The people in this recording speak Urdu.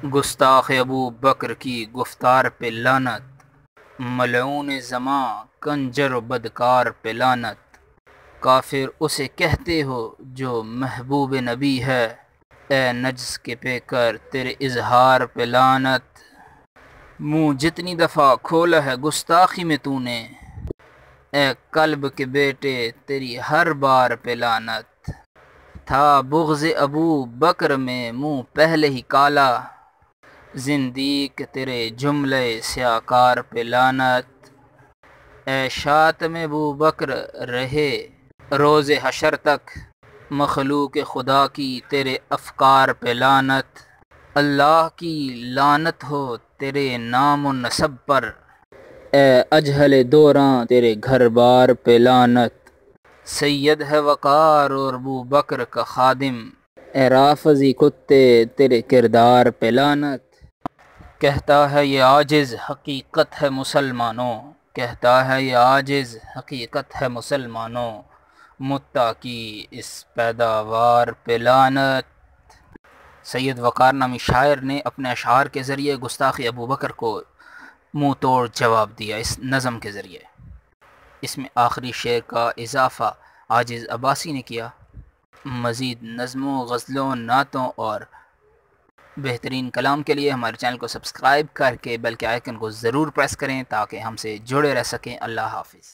گستاخ ابو بکر کی گفتار پہ لعنت، ملعون زماں کنجر و بدکار پہ لعنت۔ کافر اسے کہتے ہو جو محبوب نبی ہے، اے نجس کے پیکر تیرے اظہار پہ لعنت۔ منہ جتنی دفعہ کھولا ہے گستاخی میں تو نے، اے کلب کے بیٹے تیری ہر بار پہ لعنت۔ تھا بغض ابو بکر میں منہ پہلے ہی کالا، زندیق تیرے جملے سیاکار پہ لعنت۔ اے شاتم ابو بکر رہے روز حشر تک، مخلوق خدا کی تیرے افکار پہ لعنت۔ اللہ کی لعنت ہو تیرے نام و نسب پر، اے اجہل دوراں تیرے گھر بار پہ لعنت۔ سید ہے وقار اور ابو بکر کا خادم، اے رافضی کتے تیرے کردار پہ لعنت۔ کہتا ہے یہ عاجز حقیقت ہے مسلمانوں، کہتا ہے یہ عاجز حقیقت ہے مسلمانوں، متّا کی اس پیداوار پہ لعنت۔ سید وقار نامی شاعر نے اپنے اشعار کے ذریعے گستاخی ابو بکر کو منہ توڑ جواب دیا اس نظم کے ذریعے۔ اس میں آخری شعر کا اضافہ عاجز عباسی نے کیا۔ مزید نظموں، غزلوں، نعتوں اور بہترین کلام کے لیے ہمارے چینل کو سبسکرائب کر کے بیل کے آئیکن کو ضرور پریس کریں تاکہ ہم سے جڑے رہ سکیں۔ اللہ حافظ۔